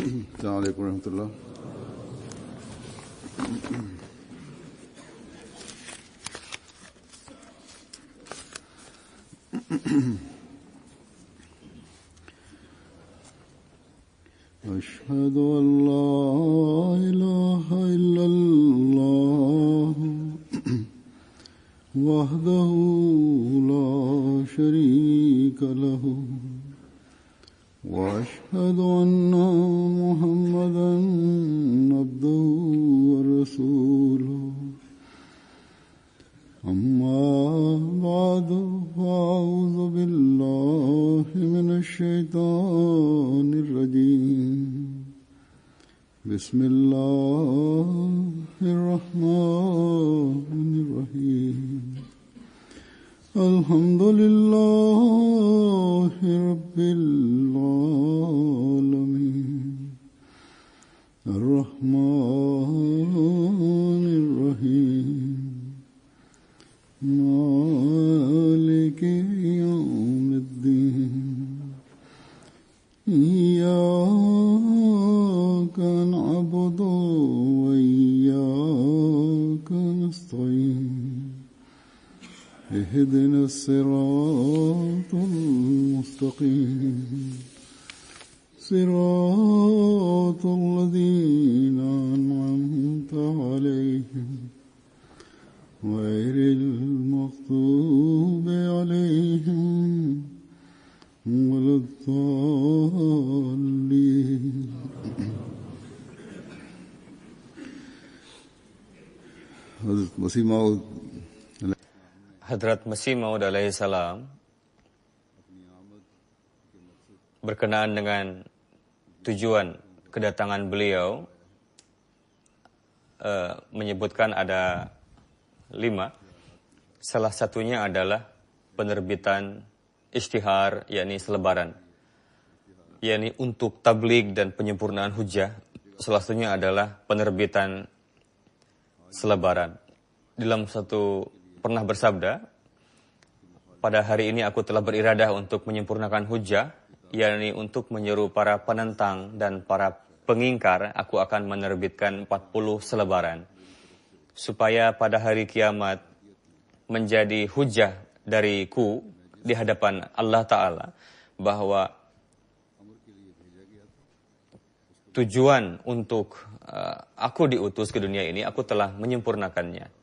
Assalamualaikum warahmatullahi. أشهد أن لا إله إلا الله وحده لا شريك له وأشهد أن محمدا عبده ورسوله أما بعد فأعوذ بالله من الشيطان الرجيم بسم الله الرحمن الرحيم الحمد لله رب العالمين الرحمن الرحيم مالك يوم الدين إياك نعبد وإياك نستعين اهدنا الصراط المستقيم صراط الذين أنعمت عليهم غير المغضوب عليهم ولا الضالين. Hadrat Masih Maud alaihi salam berkenaan dengan tujuan kedatangan beliau menyebutkan ada 5. Salah satunya adalah penerbitan ishtihar, yakni selebaran, yakni untuk tabligh dan penyempurnaan hujjah. Salah satunya adalah penerbitan selebaran. Dalam satu pernah bersabda, pada hari ini aku telah beriradah untuk menyempurnakan hujjah, yakni untuk menyeru para penentang dan para pengingkar, aku akan menerbitkan 40 selebaran. Supaya pada hari kiamat menjadi hujjah dariku di hadapan Allah Ta'ala, bahwa tujuan untuk aku diutus ke dunia ini, aku telah menyempurnakannya.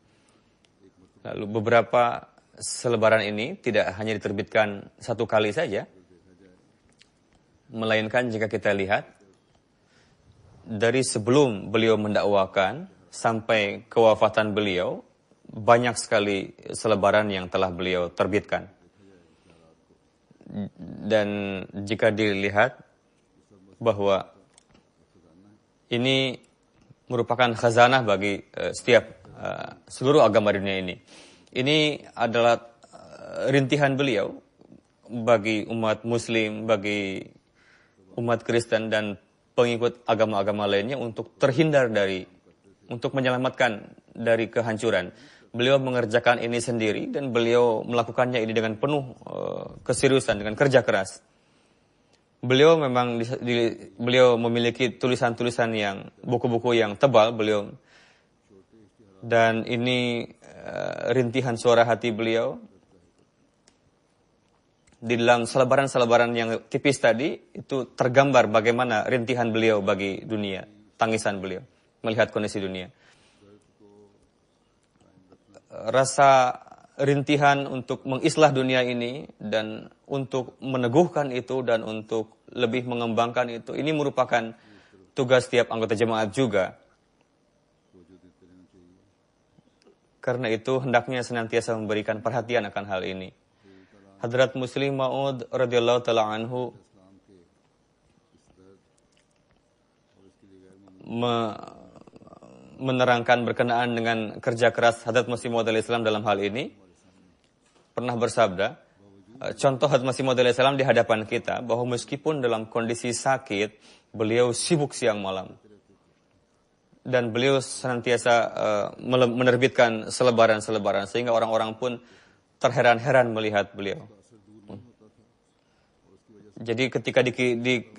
Lalu beberapa selebaran ini tidak hanya diterbitkan satu kali saja, melainkan jika kita lihat dari sebelum beliau mendakwakan sampai kewafatan beliau, banyak sekali selebaran yang telah beliau terbitkan. Dan jika dilihat bahwa ini merupakan khazanah bagi seluruh agama dunia ini. Ini adalah rintihan beliau bagi umat muslim, bagi umat Kristen dan pengikut agama-agama lainnya untuk terhindar untuk menyelamatkan dari kehancuran. Beliau mengerjakan ini sendiri dan beliau melakukannya ini dengan penuh keseriusan, dengan kerja keras. Beliau memang beliau memiliki tulisan-tulisan yang buku-buku yang tebal beliau, dan ini rintihan suara hati beliau. Di dalam selebaran-selebaran yang tipis tadi itu tergambar bagaimana rintihan beliau bagi dunia, tangisan beliau melihat kondisi dunia. Rasa rintihan untuk mengislah dunia ini dan untuk meneguhkan itu dan untuk lebih mengembangkan itu, ini merupakan tugas setiap anggota jemaat juga. Karena itu hendaknya senantiasa memberikan perhatian akan hal ini. Hadrat Masih Maud radhiyallahu taala anhu menerangkan berkenaan dengan kerja keras Hadrat Masih Maud alaihi salam dalam hal ini, pernah bersabda, contoh Hadrat Masih Maud alaihi salam di hadapan kita, bahwa meskipun dalam kondisi sakit, beliau sibuk siang malam. Dan beliau senantiasa menerbitkan selebaran-selebaran, sehingga orang-orang pun terheran-heran melihat beliau. Jadi ketika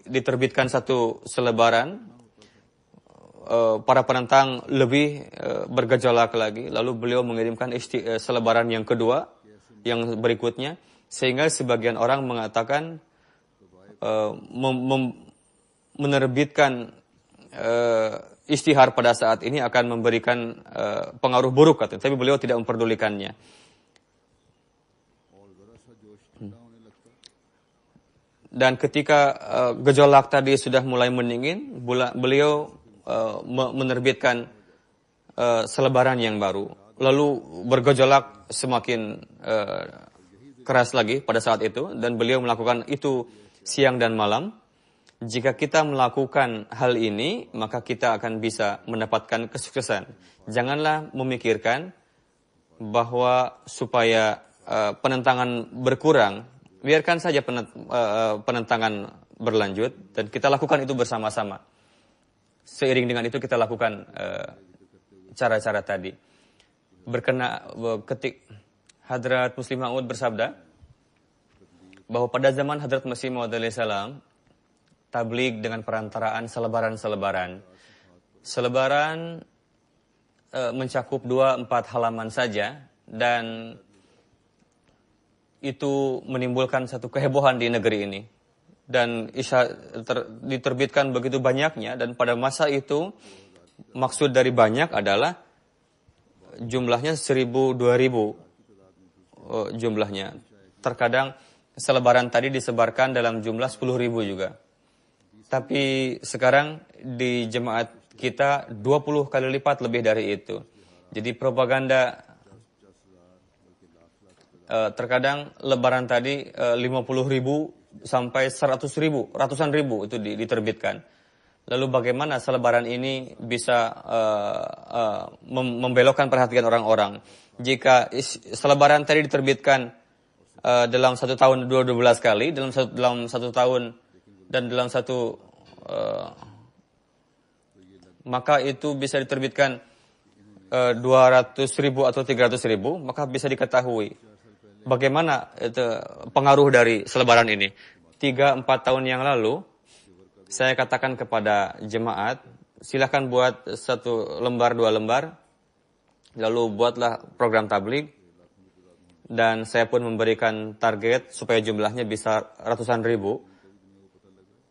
diterbitkan satu selebaran, para penentang lebih bergejolak lagi. Lalu beliau mengirimkan selebaran yang kedua, yang berikutnya, sehingga sebagian orang mengatakan menerbitkan istihar pada saat ini akan memberikan pengaruh buruk, katanya. Tapi beliau tidak memperdulikannya. Dan ketika gejolak tadi sudah mulai meningin, beliau menerbitkan selebaran yang baru. Lalu bergejolak semakin keras lagi pada saat itu, dan beliau melakukan itu siang dan malam. Jika kita melakukan hal ini, maka kita akan bisa mendapatkan kesuksesan. Janganlah memikirkan bahwa supaya penentangan berkurang, biarkan saja penentangan berlanjut, dan kita lakukan itu bersama-sama. Seiring dengan itu kita lakukan cara-cara tadi. Hadrat Muslim Maud bersabda bahwa pada zaman Hadrat Masih Maud alaihissalam, tabligh dengan perantaraan selebaran-selebaran. Selebaran mencakup 2-4 halaman saja, dan itu menimbulkan satu kehebohan di negeri ini. Dan diterbitkan begitu banyaknya, dan pada masa itu maksud dari banyak adalah jumlahnya 1.000-2.000 jumlahnya. Terkadang selebaran tadi disebarkan dalam jumlah 10.000 juga. Tapi sekarang di jemaat kita 20 kali lipat lebih dari itu. Jadi propaganda terkadang lebaran tadi 50.000 sampai 100.000, ratusan ribu itu diterbitkan. Lalu bagaimana selebaran ini bisa membelokkan perhatian orang-orang? Jika selebaran tadi diterbitkan dalam 1 tahun 12 kali, dalam satu tahun dan dalam maka itu bisa diterbitkan 200.000 atau 300.000, maka bisa diketahui bagaimana itu pengaruh dari selebaran ini. 3-4 tahun yang lalu, saya katakan kepada jemaat, silakan buat 1 lembar, 2 lembar, lalu buatlah program tabligh, dan saya pun memberikan target supaya jumlahnya bisa ratusan ribu,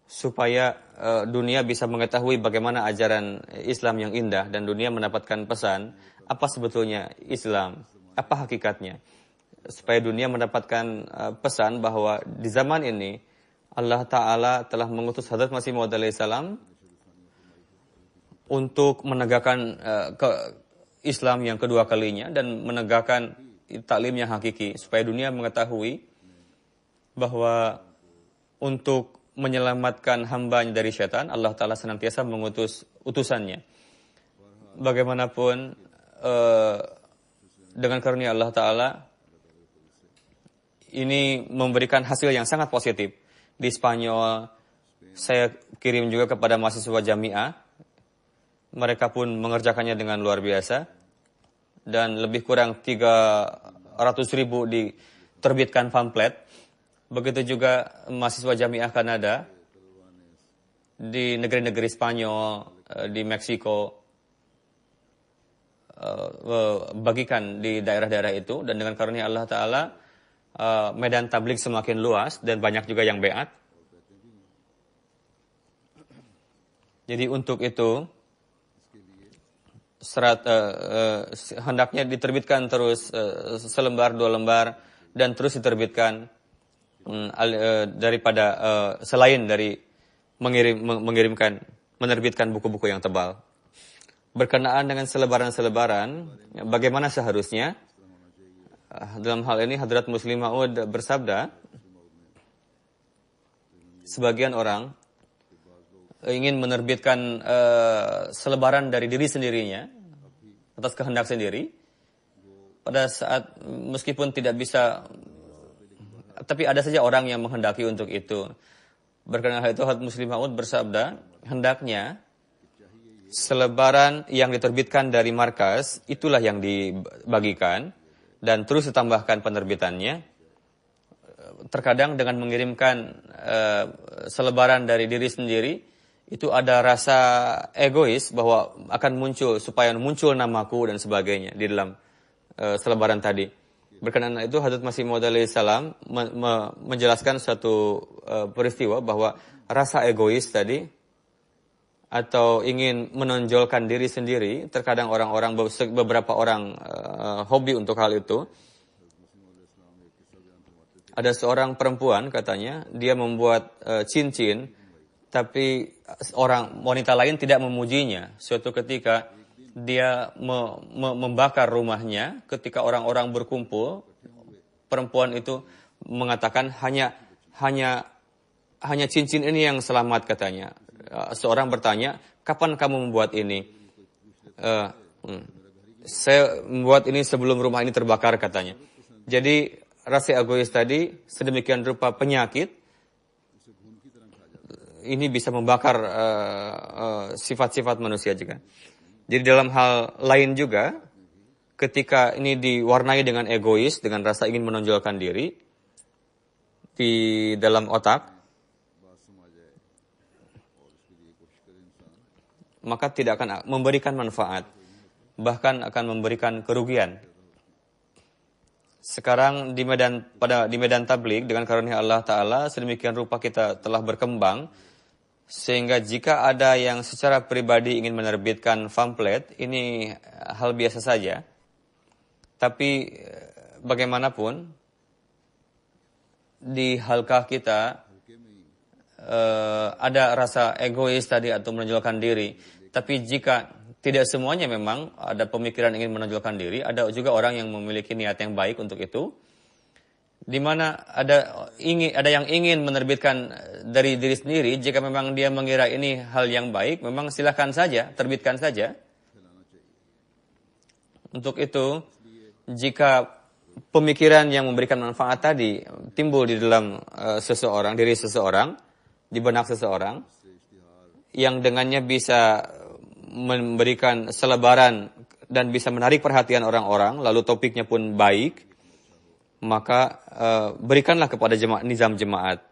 supaya dunia bisa mengetahui bagaimana ajaran Islam yang indah, dan dunia mendapatkan pesan apa sebetulnya Islam, apa hakikatnya. Supaya dunia mendapatkan pesan bahwa di zaman ini Allah Ta'ala telah mengutus Hadrat Masih Maud alaihissalam untuk menegakkan Islam yang kedua kalinya, dan menegakkan taklim yang hakiki, supaya dunia mengetahui bahwa untuk menyelamatkan hambanya dari syaitan, Allah Ta'ala senantiasa mengutus utusannya. Bagaimanapun dengan karunia Allah Ta'ala ini memberikan hasil yang sangat positif. Di Spanyol, saya kirim juga kepada mahasiswa jamiah. Mereka pun mengerjakannya dengan luar biasa. Dan lebih kurang 300.000 diterbitkan pamflet. Begitu juga mahasiswa jamiah Kanada, di negeri-negeri Spanyol, di Meksiko, bagikan di daerah-daerah itu. Dan dengan karunia Allah Ta'ala, medan tabligh semakin luas, dan banyak juga yang beat. Jadi untuk itu hendaknya diterbitkan terus selembar, 2 lembar, dan terus diterbitkan daripada selain dari menerbitkan buku-buku yang tebal. Berkenaan dengan selebaran-selebaran, bagaimana seharusnya? Dalam hal ini Hadrat Muslim Maud bersabda, sebagian orang ingin menerbitkan selebaran dari diri sendirinya atas kehendak sendiri, pada saat meskipun tidak bisa, tapi ada saja orang yang menghendaki untuk itu. Berkenaan hal itu Hadrat Muslim Maud bersabda, hendaknya selebaran yang diterbitkan dari markas itulah yang dibagikan, dan terus ditambahkan penerbitannya. terkadang dengan mengirimkan selebaran dari diri sendiri, itu ada rasa egois bahwa akan muncul, supaya muncul namaku dan sebagainya di dalam selebaran tadi. Berkenaan itu, Hadrat Masih Maud alaihi salam menjelaskan suatu peristiwa bahwa rasa egois tadi atau ingin menonjolkan diri sendiri, terkadang beberapa orang hobi untuk hal itu. Ada seorang perempuan, katanya, dia membuat cincin, tapi wanita lain tidak memujinya. Suatu ketika dia membakar rumahnya. Ketika orang-orang berkumpul, perempuan itu mengatakan hanya cincin ini yang selamat, katanya. Seorang bertanya, kapan kamu membuat ini? Saya membuat ini sebelum rumah ini terbakar, katanya. Jadi rasa egois tadi sedemikian rupa penyakit. Ini bisa membakar sifat-sifat manusia juga. Jadi dalam hal lain juga, ketika ini diwarnai dengan egois, dengan rasa ingin menonjolkan diri di dalam otak, maka tidak akan memberikan manfaat, bahkan akan memberikan kerugian. Sekarang di medan tabligh, dengan karunia Allah Ta'ala, sedemikian rupa kita telah berkembang, sehingga jika ada yang secara pribadi ingin menerbitkan pamflet, ini hal biasa saja. Tapi bagaimanapun, di halkah kita ada rasa egois tadi atau menonjolkan diri. Tapi jika tidak semuanya memang ada pemikiran ingin menonjolkan diri, ada juga orang yang memiliki niat yang baik untuk itu, di mana ada yang ingin menerbitkan dari diri sendiri. Jika memang dia mengira ini hal yang baik, memang silakan saja, terbitkan saja. Untuk itu, jika pemikiran yang memberikan manfaat tadi timbul di dalam diri seseorang, di benak seseorang, yang dengannya bisa memberikan selebaran dan bisa menarik perhatian orang-orang, lalu topiknya pun baik, maka berikanlah kepada nizam jemaat.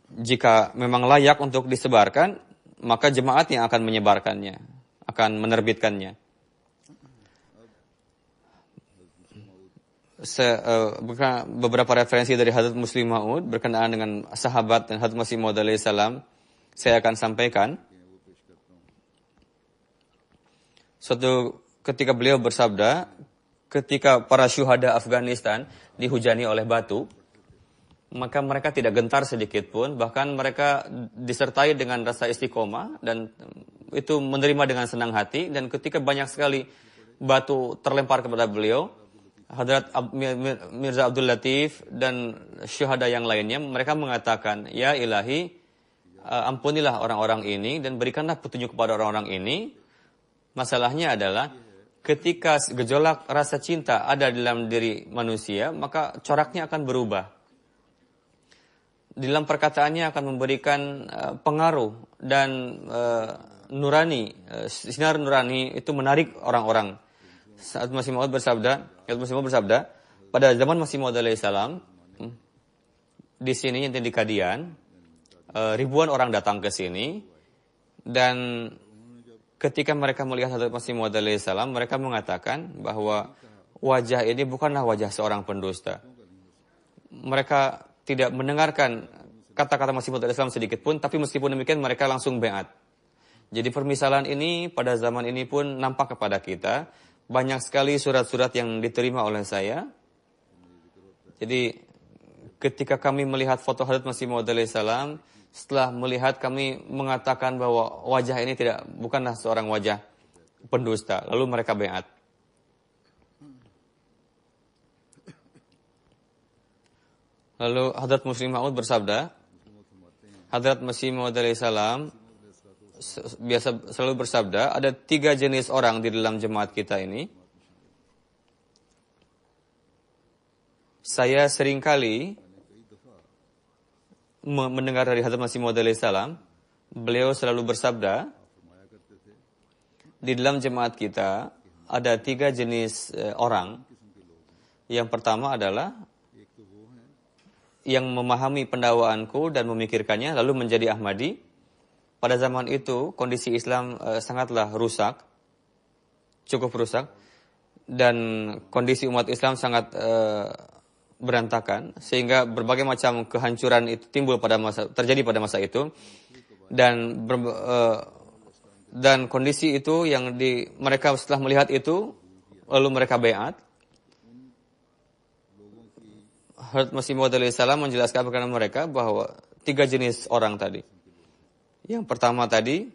Jika memang layak untuk disebarkan, maka jemaat yang akan menyebarkannya, akan menerbitkannya. Beberapa referensi dari Hadrat Muslim Maud berkenaan dengan sahabat dan Hadrat Masih Maud alaihi salam saya akan sampaikan. Suatu ketika beliau bersabda, ketika para syuhada Afghanistan dihujani oleh batu, maka mereka tidak gentar sedikit pun, bahkan mereka disertai dengan rasa istiqomah dan itu menerima dengan senang hati. Dan ketika banyak sekali batu terlempar kepada beliau, Hadrat Mirza Abdul Latif dan syuhada yang lainnya, mereka mengatakan, ya ilahi, ampunilah orang-orang ini dan berikanlah petunjuk kepada orang-orang ini. Masalahnya adalah ketika gejolak rasa cinta ada dalam diri manusia, maka coraknya akan berubah. Dalam perkataannya akan memberikan pengaruh dan sinar nurani itu menarik orang-orang. Saat Masih Maud bersabda, pada zaman Masih Maud alaihi salam, di sini yang di Kadian, ribuan orang datang ke sini, dan ketika mereka melihat Hadrat Masih Maud alaihi salam, mereka mengatakan bahwa wajah ini bukanlah wajah seorang pendusta. Mereka tidak mendengarkan kata-kata Masih Maud alaihi salam sedikit pun, tapi meskipun demikian mereka langsung beat. Jadi permisalan ini pada zaman ini pun nampak kepada kita. Banyak sekali surat-surat yang diterima oleh saya. Jadi ketika kami melihat foto Hadrat Masih Maud alaihi salam, setelah melihat kami mengatakan bahwa wajah ini bukanlah seorang wajah pendusta. Lalu mereka beat. Lalu Hadrat Muslim Maud bersabda, Hadrat Masih Maud alaihi salam selalu bersabda, ada 3 jenis orang di dalam jemaat kita ini. Saya seringkali mendengar dari Hadrat Masih Maud alaihi salam, beliau selalu bersabda, di dalam jemaat kita ada 3 jenis orang. Yang pertama adalah yang memahami pendakwaanku dan memikirkannya lalu menjadi Ahmadi. Pada zaman itu kondisi Islam sangatlah rusak, cukup rusak, dan kondisi umat Islam sangat berantakan, sehingga berbagai macam kehancuran itu terjadi pada masa itu, dan kondisi itu yang mereka setelah melihat itu lalu mereka baiat. Hazrat Masih Maud alaihissalam menjelaskan kepada mereka bahwa 3 jenis orang tadi. Yang pertama tadi,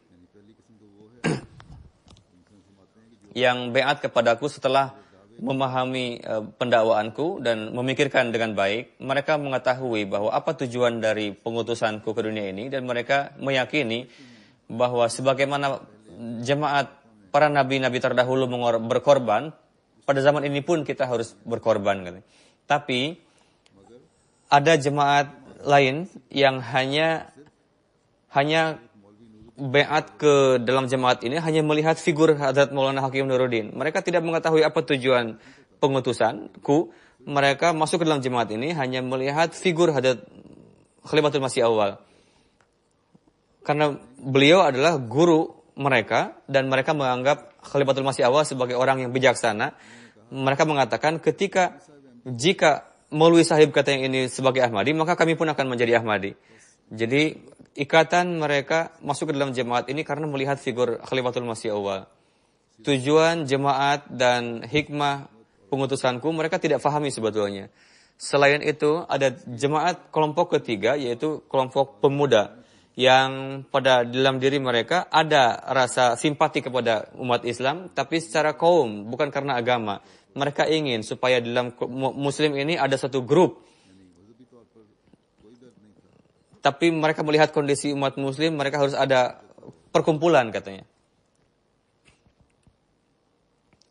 yang baiat kepadaku setelah memahami pendakwaanku dan memikirkan dengan baik, mereka mengetahui bahwa apa tujuan dari pengutusanku ke dunia ini, dan mereka meyakini bahwa sebagaimana jemaat para nabi-nabi terdahulu berkorban, pada zaman ini pun kita harus berkorban. Tapi ada jemaat lain yang hanya baiat ke dalam jemaat ini hanya melihat figur Hadrat Maulana Hakim Nuruddin. Mereka tidak mengetahui apa tujuan pengutusanku. Mereka masuk ke dalam jemaat ini hanya melihat figur Hadrat Khalifatul Masih Awal. Karena beliau adalah guru mereka dan mereka menganggap Khalifatul Masih Awal sebagai orang yang bijaksana. Mereka mengatakan jika Maulwi Sahib kata yang ini sebagai Ahmadi, maka kami pun akan menjadi Ahmadi. Jadi ikatan mereka masuk ke dalam jemaat ini karena melihat figur Khalifatul Masih Awal. Tujuan jemaat dan hikmah pengutusanku mereka tidak fahami sebetulnya. Selain itu ada jemaat kelompok ketiga, yaitu kelompok pemuda yang pada dalam diri mereka ada rasa simpati kepada umat Islam, tapi secara kaum, bukan karena agama. Mereka ingin supaya dalam Muslim ini ada satu grup. Tapi mereka melihat kondisi umat Muslim, mereka harus ada perkumpulan katanya.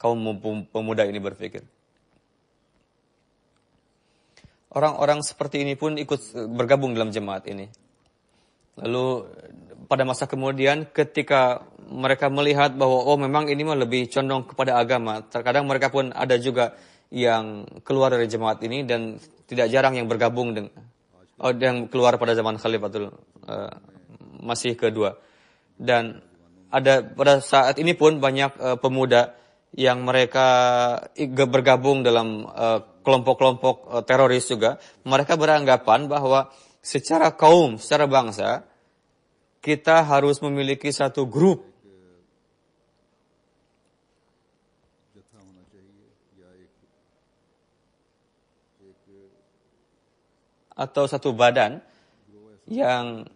Kaum pemuda ini berpikir. Orang-orang seperti ini pun ikut bergabung dalam jemaat ini. Lalu pada masa kemudian ketika mereka melihat bahwa memang ini mah lebih condong kepada agama. Terkadang mereka pun ada juga yang keluar dari jemaat ini dan tidak jarang yang bergabung yang keluar pada zaman Khalifatul Masih kedua. Dan ada pada saat ini pun banyak pemuda yang mereka bergabung dalam kelompok-kelompok teroris juga. Mereka beranggapan bahwa secara kaum, secara bangsa, kita harus memiliki satu grup atau satu badan yang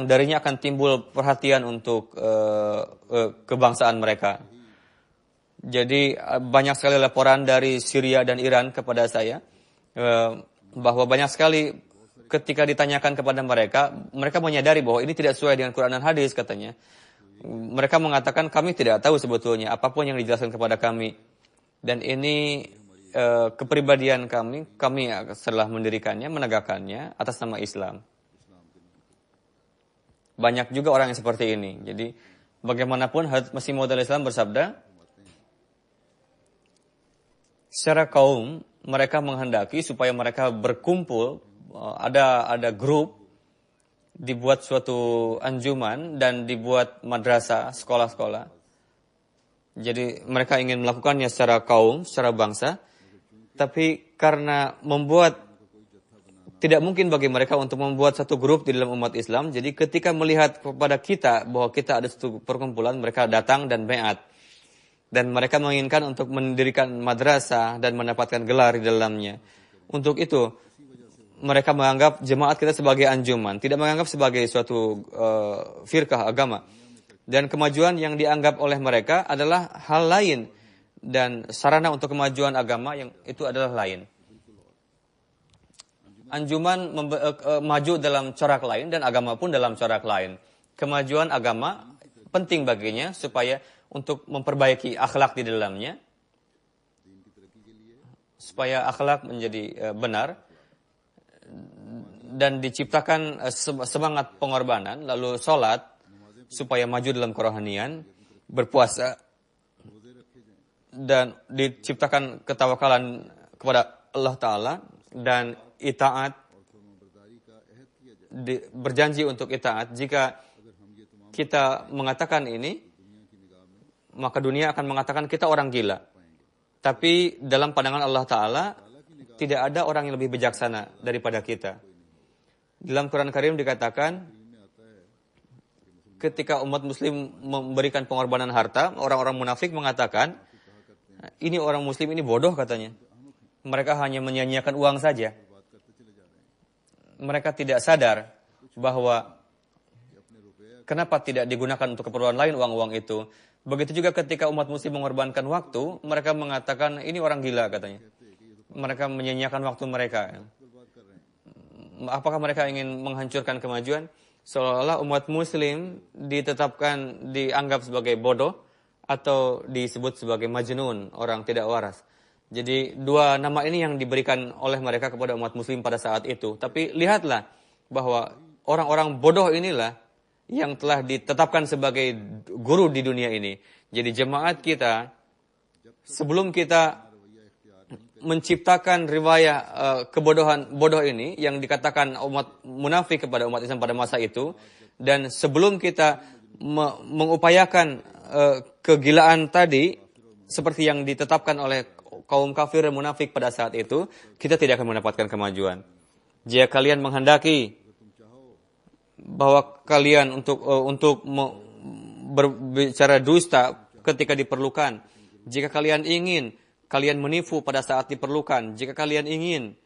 darinya akan timbul perhatian untuk kebangsaan mereka. Jadi banyak sekali laporan dari Syria dan Iran kepada saya bahwa banyak sekali ketika ditanyakan kepada mereka menyadari bahwa ini tidak sesuai dengan Quran dan hadis katanya. Mereka mengatakan kami tidak tahu sebetulnya apapun yang dijelaskan kepada kami. Dan ini kepribadian kami setelah mendirikannya, menegakkannya atas nama Islam. Banyak juga orang yang seperti ini. Jadi bagaimanapun Hazrat Masih Maud alaihissalam bersabda, secara kaum mereka menghendaki supaya mereka berkumpul, ada grup, dibuat suatu anjuman dan dibuat madrasah, sekolah-sekolah. Jadi mereka ingin melakukannya secara kaum, secara bangsa, tapi karena tidak mungkin bagi mereka untuk membuat satu grup di dalam umat Islam. Jadi ketika melihat kepada kita bahwa kita ada satu perkumpulan, mereka datang dan baiat. Dan mereka menginginkan untuk mendirikan madrasah dan mendapatkan gelar di dalamnya. Untuk itu, mereka menganggap jemaat kita sebagai anjuman, tidak menganggap sebagai suatu firqah agama. Dan kemajuan yang dianggap oleh mereka adalah hal lain. Dan sarana untuk kemajuan agama yang itu adalah lain. Anjuman maju dalam corak lain dan agama pun dalam corak lain. Kemajuan agama penting baginya supaya untuk memperbaiki akhlak di dalamnya, supaya akhlak menjadi benar dan diciptakan semangat pengorbanan, lalu sholat supaya maju dalam kerohanian, berpuasa dan diciptakan ketawakalan kepada Allah Ta'ala, dan itaat, berjanji untuk itaat. Jika kita mengatakan ini, maka dunia akan mengatakan kita orang gila. Tapi dalam pandangan Allah Ta'ala, tidak ada orang yang lebih bijaksana daripada kita. Dalam Quran Karim dikatakan, ketika umat muslim memberikan pengorbanan harta, orang-orang munafik mengatakan, ini orang muslim ini bodoh katanya. Mereka hanya menyia-nyiakan uang saja. Mereka tidak sadar bahwa kenapa tidak digunakan untuk keperluan lain uang-uang itu. Begitu juga ketika umat muslim mengorbankan waktu, mereka mengatakan ini orang gila katanya. Mereka menyia-nyiakan waktu mereka. Apakah mereka ingin menghancurkan kemajuan? Seolah-olah umat muslim dianggap sebagai bodoh atau disebut sebagai majnun, orang tidak waras. Jadi dua nama ini yang diberikan oleh mereka kepada umat muslim pada saat itu. Tapi lihatlah bahwa orang-orang bodoh inilah yang telah ditetapkan sebagai guru di dunia ini. Jadi jemaat kita, sebelum kita menciptakan riwayat kebodohan bodoh ini yang dikatakan umat munafik kepada umat Islam pada masa itu, dan sebelum kita mengupayakan kegilaan tadi seperti yang ditetapkan oleh kaum kafir dan munafik pada saat itu, kita tidak akan mendapatkan kemajuan. Jika kalian menghendaki bahwa kalian untuk berbicara dusta ketika diperlukan, jika kalian ingin kalian menipu pada saat diperlukan, jika kalian ingin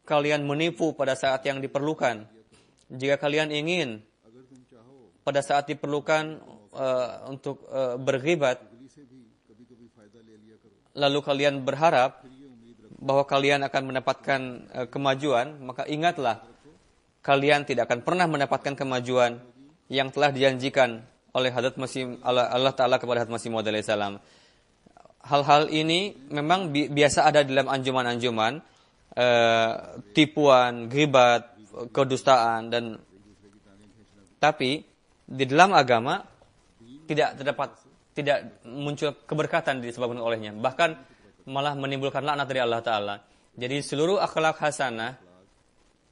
kalian menipu pada saat yang diperlukan, jika kalian ingin pada saat diperlukan untuk berghibat, lalu kalian berharap bahwa kalian akan mendapatkan kemajuan, maka ingatlah, kalian tidak akan pernah mendapatkan kemajuan yang telah dijanjikan oleh Hadrat Masih Allah Ta'ala kepada Hadrat Masih Maud alaihi salam. Hal-hal ini memang biasa ada dalam anjuman-anjuman, tipuan, ghibat, kedustaan, dan tapi di dalam agama tidak muncul keberkatan disebabkan olehnya, bahkan malah menimbulkan laknat dari Allah Ta'ala. Jadi seluruh akhlak hasanah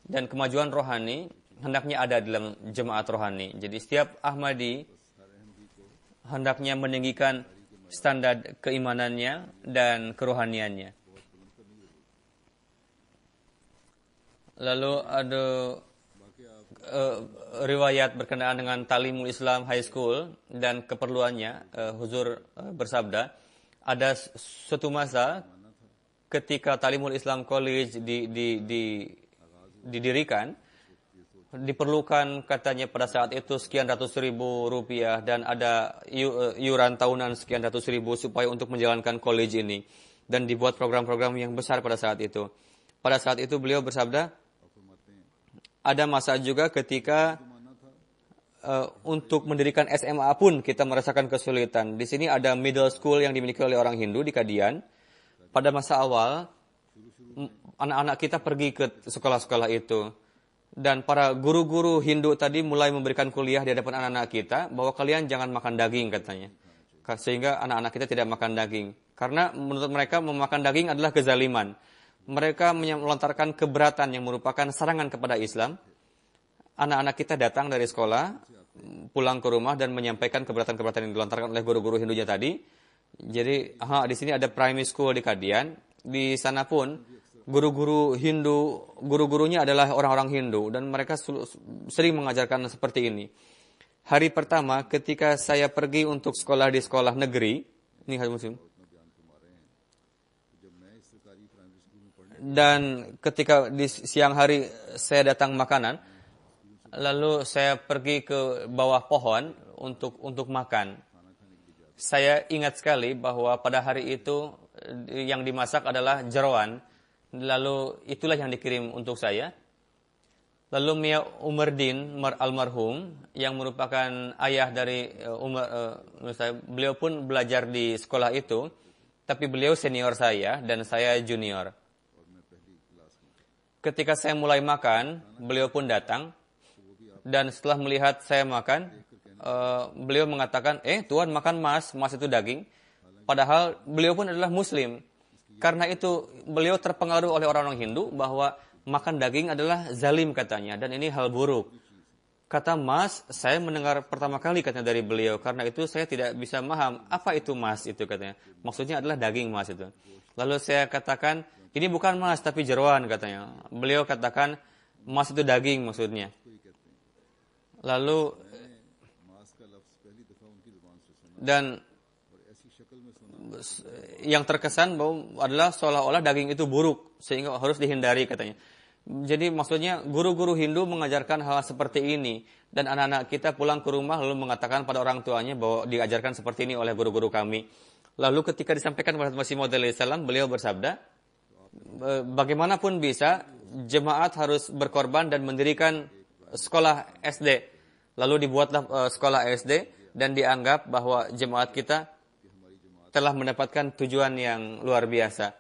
dan kemajuan rohani hendaknya ada dalam jemaat rohani. Jadi setiap Ahmadi hendaknya meninggikan standar keimanannya dan kerohaniannya. Lalu ada riwayat berkenaan dengan Talimul Islam High School dan keperluannya. Huzur bersabda, ada suatu masa ketika Talimul Islam College didirikan, diperlukan katanya pada saat itu sekian ratus ribu rupiah, dan ada iuran tahunan sekian ratus ribu supaya untuk menjalankan college ini, dan dibuat program-program yang besar pada saat itu. Pada saat itu beliau bersabda, ada masa juga ketika untuk mendirikan SMA pun kita merasakan kesulitan. Di sini ada middle school yang dimiliki oleh orang Hindu di Kadian. Pada masa awal, anak-anak kita pergi ke sekolah-sekolah itu. Dan para guru-guru Hindu tadi mulai memberikan kuliah di hadapan anak-anak kita, bahwa kalian jangan makan daging katanya. Sehingga anak-anak kita tidak makan daging. Karena menurut mereka memakan daging adalah kezaliman. Mereka melontarkan keberatan yang merupakan serangan kepada Islam. Anak-anak kita datang dari sekolah, pulang ke rumah dan menyampaikan keberatan-keberatan yang dilontarkan oleh guru-guru Hindunya tadi. Jadi, di sini ada primary school di Kadian. Di sana pun guru-guru Hindu, guru-gurunya adalah orang-orang Hindu, dan mereka sering mengajarkan seperti ini. Hari pertama ketika saya pergi untuk sekolah di sekolah negeri, ini hari musim, dan ketika di siang hari saya datang makanan, lalu saya pergi ke bawah pohon untuk makan. Saya ingat sekali bahwa pada hari itu yang dimasak adalah jeroan. Lalu itulah yang dikirim untuk saya. Lalu Mia Umardin almarhum, yang merupakan ayah dari beliau pun belajar di sekolah itu, tapi beliau senior saya dan saya junior. Ketika saya mulai makan, beliau pun datang, dan setelah melihat saya makan, beliau mengatakan, Tuan makan mas itu daging. Padahal beliau pun adalah muslim. Karena itu beliau terpengaruh oleh orang-orang Hindu bahwa makan daging adalah zalim katanya, dan ini hal buruk. Kata mas, saya mendengar pertama kali katanya dari beliau, karena itu saya tidak bisa memaham apa itu mas itu katanya. Maksudnya adalah daging mas itu. Lalu saya katakan, ini bukan mas tapi jeroan katanya. Beliau katakan mas itu daging maksudnya. Lalu dan yang terkesan bahwa adalah seolah-olah daging itu buruk sehingga harus dihindari katanya. Jadi maksudnya guru-guru Hindu mengajarkan hal seperti ini, dan anak-anak kita pulang ke rumah lalu mengatakan pada orang tuanya bahwa diajarkan seperti ini oleh guru-guru kami. Lalu ketika disampaikan kepada Masih Maud alaihissalam, beliau bersabda, bagaimanapun bisa jemaat harus berkorban dan mendirikan sekolah SD. Lalu dibuatlah sekolah SD dan dianggap bahwa jemaat kita telah mendapatkan tujuan yang luar biasa.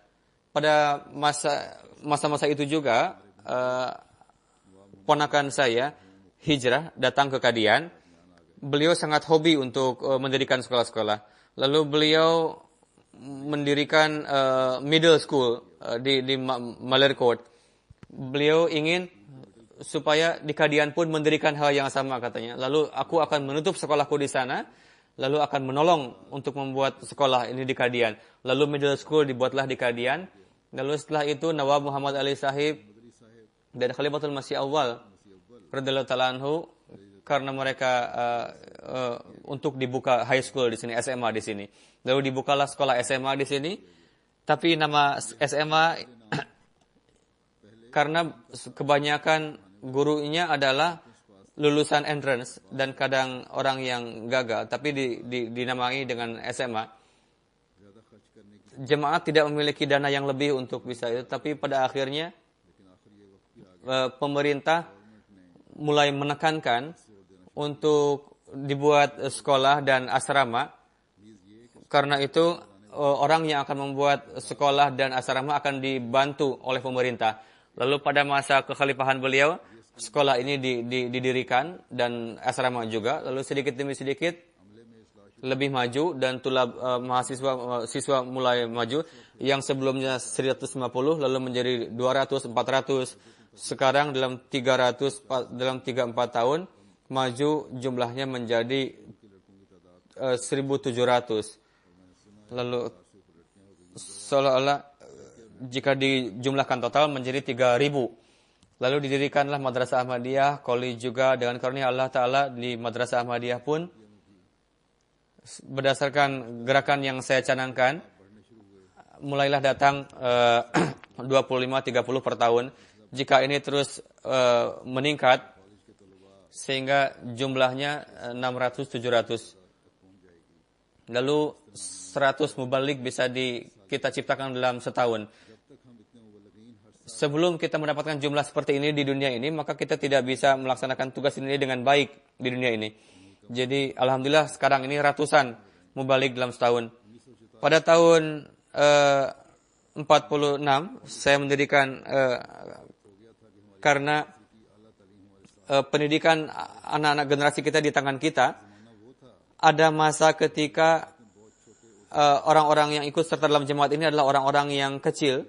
Pada masa-masa itu juga ponakan saya hijrah datang ke Kadian. Beliau sangat hobi untuk mendirikan sekolah-sekolah. Lalu beliau mendirikan middle school di Malerkot. Beliau ingin supaya di Kadian pun mendirikan hal yang sama katanya. Lalu aku akan menutup sekolahku di sana, lalu akan menolong untuk membuat sekolah ini di Kadian. Lalu middle school dibuatlah di Kadian. Lalu setelah itu Nawab Muhammad Ali Sahib dan Khalifatul Masih Awal radhiyallahu ta'ala anhu, karena mereka untuk dibuka high school di sini, SMA di sini. Lalu dibukalah sekolah SMA di sini. Tapi nama SMA karena kebanyakan gurunya adalah lulusan entrance dan kadang orang yang gagal, tapi dinamai dengan SMA. Jemaat tidak memiliki dana yang lebih untuk bisa itu, tapi pada akhirnya pemerintah mulai menekankan untuk dibuat sekolah dan asrama. Karena itu orang yang akan membuat sekolah dan asrama akan dibantu oleh pemerintah. Lalu pada masa kekhalifahan beliau, sekolah ini didirikan dan asrama juga. Lalu sedikit demi sedikit lebih maju dan siswa mulai maju. Yang sebelumnya 150 lalu menjadi 200, 400. Sekarang dalam 304 tahun maju jumlahnya menjadi 1.700. Lalu seolah-olah jika dijumlahkan total menjadi 3.000. Lalu didirikanlah Madrasah Ahmadiyah, Koli juga, dengan karunia Allah Ta'ala di Madrasah Ahmadiyah pun berdasarkan gerakan yang saya canangkan mulailah datang 25-30 per tahun. Jika ini terus meningkat sehingga jumlahnya 600-700. Lalu 100 mubalik bisa kita ciptakan dalam setahun. Sebelum kita mendapatkan jumlah seperti ini di dunia ini, maka kita tidak bisa melaksanakan tugas ini dengan baik di dunia ini. Jadi alhamdulillah sekarang ini ratusan mubalik dalam setahun. Pada tahun 46 saya mendirikan karena pendidikan anak-anak generasi kita di tangan kita, ada masa ketika orang-orang yang ikut serta dalam jemaat ini adalah orang-orang yang kecil,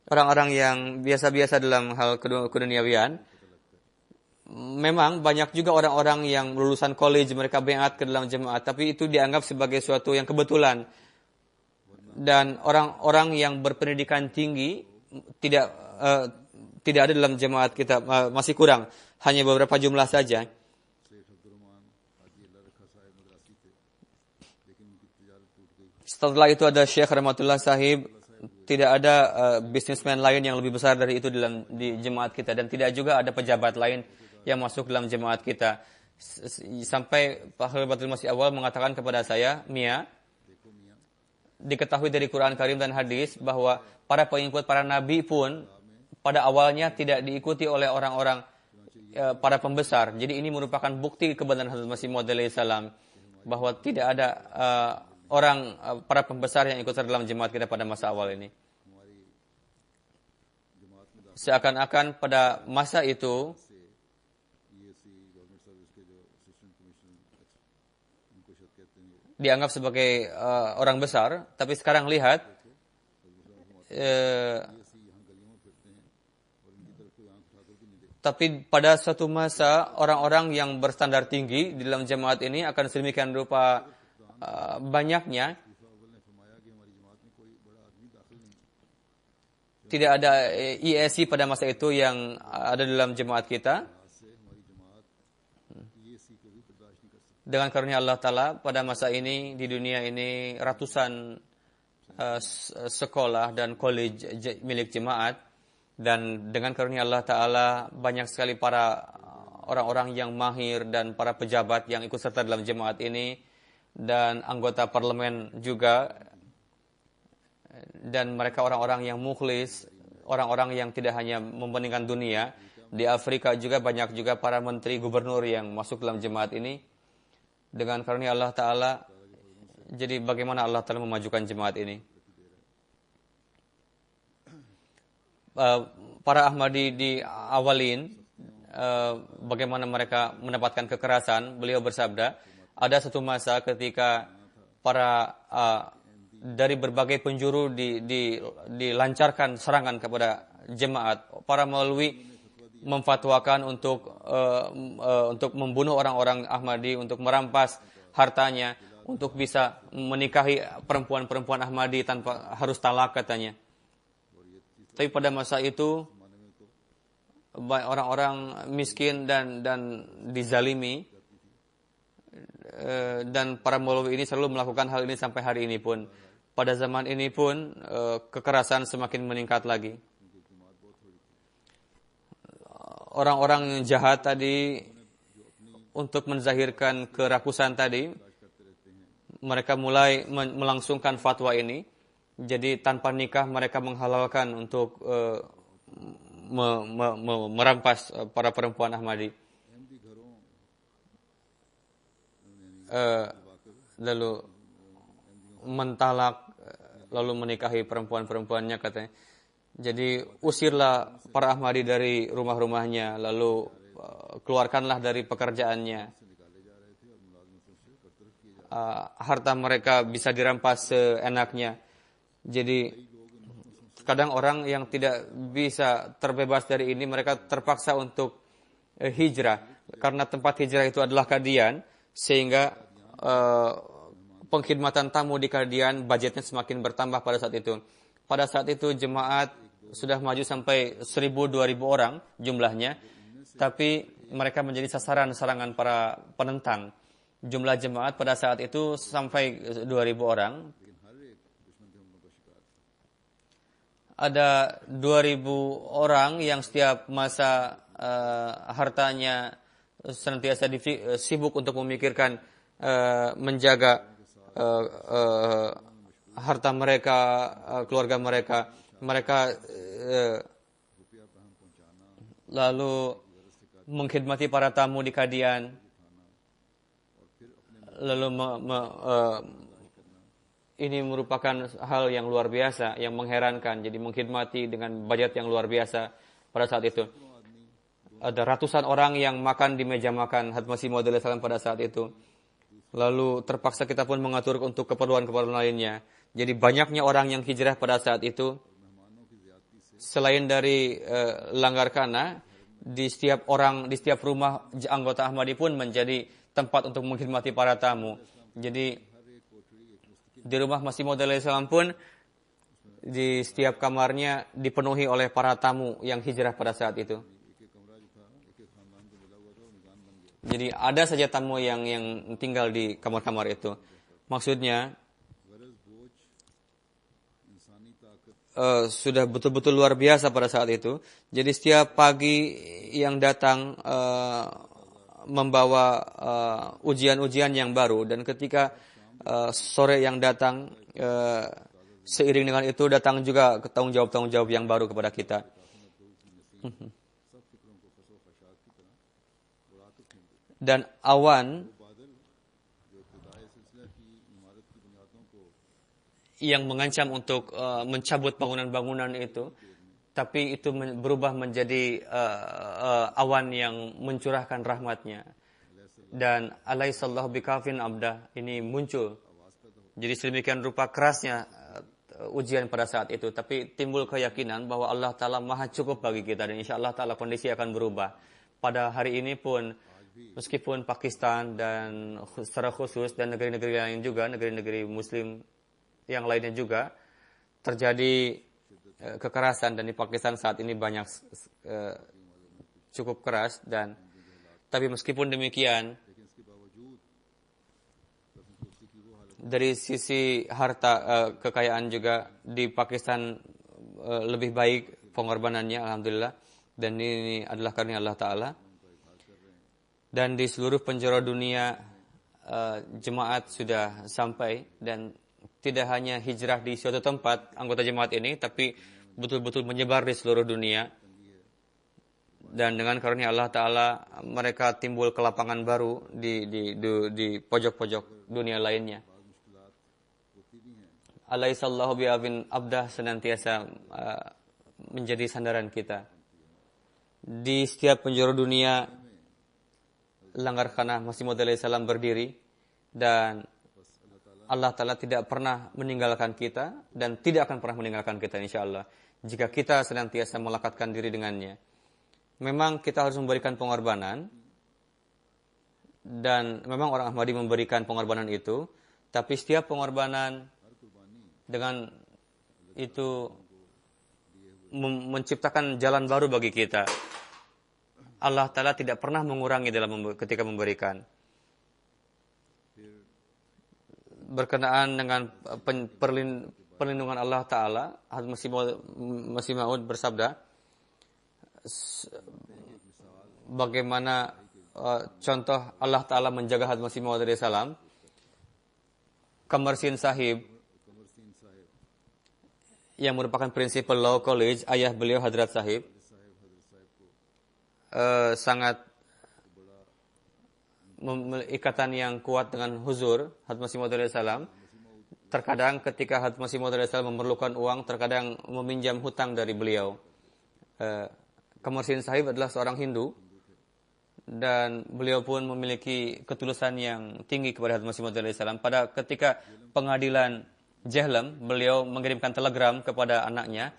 orang-orang yang biasa-biasa dalam hal keduniawian. Memang banyak juga orang-orang yang lulusan college, mereka baiat ke dalam jemaat, tapi itu dianggap sebagai suatu yang kebetulan. Dan orang-orang yang berpendidikan tinggi tidak ada dalam jemaat kita, masih kurang, hanya beberapa jumlah saja. Setelah itu ada Syekh Rahmatullah Sahib. Tidak ada bisnismen lain yang lebih besar dari itu di jemaat kita, dan tidak juga ada pejabat lain yang masuk dalam jemaat kita. Sampai Pak Khalifatul Masih Awal mengatakan kepada saya, Mia, diketahui dari Quran Karim dan hadis bahwa para pengikut para nabi pun pada awalnya tidak diikuti oleh orang-orang para pembesar. Jadi ini merupakan bukti kebenaran Hazrat Masih Maud alaihissalam bahwa tidak ada para pembesar yang ikut serta dalam jemaat kita pada masa awal ini. Seakan-akan pada masa itu dianggap sebagai orang besar, tapi sekarang lihat tapi pada suatu masa orang-orang yang berstandar tinggi di dalam jemaat ini akan sedemikian rupa banyaknya, tidak ada ISI pada masa itu yang ada dalam jemaat kita. Dengan karunia Allah Ta'ala pada masa ini di dunia ini ratusan sekolah dan college milik jemaat, dan dengan karunia Allah Ta'ala banyak sekali para orang-orang yang mahir dan para pejabat yang ikut serta dalam jemaat ini, dan anggota parlemen juga, dan mereka orang-orang yang mukhlis, orang-orang yang tidak hanya mementingkan dunia. Di Afrika juga banyak juga para menteri, gubernur yang masuk dalam jemaat ini. Dengan karunia Allah Ta'ala, jadi bagaimana Allah Ta'ala memajukan jemaat ini. Para Ahmadi di awalin, bagaimana mereka mendapatkan kekerasan, beliau bersabda, ada satu masa ketika para dari berbagai penjuru dilancarkan serangan kepada jemaat. Para maulwi memfatwakan untuk membunuh orang-orang Ahmadi, untuk merampas hartanya, untuk bisa menikahi perempuan-perempuan Ahmadi tanpa harus talak katanya. Tapi pada masa itu orang-orang miskin dan dizalimi, dan para maulwi ini selalu melakukan hal ini sampai hari ini pun. Pada zaman ini pun kekerasan semakin meningkat lagi. Orang-orang jahat tadi untuk menzahirkan kerakusan tadi, mereka mulai melangsungkan fatwa ini. Jadi tanpa nikah mereka menghalalkan untuk merampas para perempuan Ahmadi. Lalu mentalak, lalu menikahi perempuan-perempuannya katanya. Jadi usirlah para Ahmadi dari rumah-rumahnya, lalu keluarkanlah dari pekerjaannya. Harta mereka bisa dirampas seenaknya. Jadi kadang orang yang tidak bisa terbebas dari ini, mereka terpaksa untuk hijrah. Karena tempat hijrah itu adalah Qadian, sehingga pengkhidmatan tamu di Qadian budgetnya semakin bertambah pada saat itu. Pada saat itu jemaat sudah maju sampai 1.000-2.000 orang jumlahnya, tapi mereka menjadi sasaran serangan para penentang. Jumlah jemaat pada saat itu sampai 2.000 orang. Ada 2.000 orang yang setiap masa hartanya senantiasa sibuk untuk memikirkan menjaga harta mereka, keluarga mereka. Mereka lalu mengkhidmati para tamu di Qadian, lalu ini merupakan hal yang luar biasa, yang mengherankan. Jadi mengkhidmati dengan budget yang luar biasa pada saat itu. Ada ratusan orang yang makan di meja makan Hadrat Masih Maud salam pada saat itu. Lalu terpaksa kita pun mengatur untuk keperluan-keperluan lainnya. Jadi banyaknya orang yang hijrah pada saat itu. Selain dari Langgar Kana, di setiap rumah anggota Ahmadi pun menjadi tempat untuk mengkhidmati para tamu. Jadi di rumah Masih Maud salam pun di setiap kamarnya dipenuhi oleh para tamu yang hijrah pada saat itu. Jadi ada saja tamu yang tinggal di kamar-kamar itu. Maksudnya sudah betul-betul luar biasa pada saat itu. Jadi setiap pagi yang datang membawa ujian-ujian yang baru, dan ketika sore yang datang seiring dengan itu datang juga tanggung jawab yang baru kepada kita. Dan awan yang mengancam untuk mencabut bangunan-bangunan itu, tapi itu berubah menjadi awan yang mencurahkan rahmatnya. Dan alaihissallahu bikafin abdah ini muncul. Jadi sedemikian rupa kerasnya ujian pada saat itu, tapi timbul keyakinan bahwa Allah Ta'ala maha cukup bagi kita, dan insya Allah Ta'ala kondisi akan berubah. Pada hari ini pun, meskipun Pakistan dan secara khusus dan negeri-negeri lain juga, negeri-negeri Muslim yang lainnya juga, terjadi kekerasan, dan di Pakistan saat ini banyak cukup keras, dan tapi meskipun demikian, dari sisi harta kekayaan juga di Pakistan lebih baik pengorbanannya, alhamdulillah, dan ini adalah karena Allah Ta'ala. Dan di seluruh penjuru dunia jemaat sudah sampai, dan tidak hanya hijrah di suatu tempat anggota jemaat ini, tapi betul-betul menyebar di seluruh dunia. Dan dengan karunia Allah Ta'ala mereka timbul ke lapangan baru di pojok-pojok dunia lainnya. Alaihissallahu bi'afin abdah senantiasa menjadi sandaran kita. Di setiap penjuru dunia Langgarkhana Masih Maud alaihissalam berdiri, dan Allah Ta'ala tidak pernah meninggalkan kita dan tidak akan pernah meninggalkan kita insyaAllah, jika kita senantiasa melekatkan diri dengannya. Memang kita harus memberikan pengorbanan, dan memang orang Ahmadi memberikan pengorbanan itu, tapi setiap pengorbanan dengan itu menciptakan jalan baru bagi kita. Allah Ta'ala tidak pernah mengurangi ketika memberikan. Berkenaan dengan perlindungan Allah Ta'ala, Masih Maud bersabda, bagaimana contoh Allah Ta'ala menjaga Hadrat Masih Maud alaihissalam. Kamarsin Sahib, yang merupakan prinsipal Law College, ayah beliau Hadrat Sahib, sangat ikatan yang kuat dengan huzur Hadrat Masih Maud alaihissalam. Terkadang ketika Hadrat Masih Maud alaihissalam memerlukan uang, terkadang meminjam hutang dari beliau. Kamarsin Sahib adalah seorang Hindu, dan beliau pun memiliki ketulusan yang tinggi kepada Hadrat Masih Maud alaihissalam. Pada ketika pengadilan Jahlam, beliau mengirimkan telegram kepada anaknya,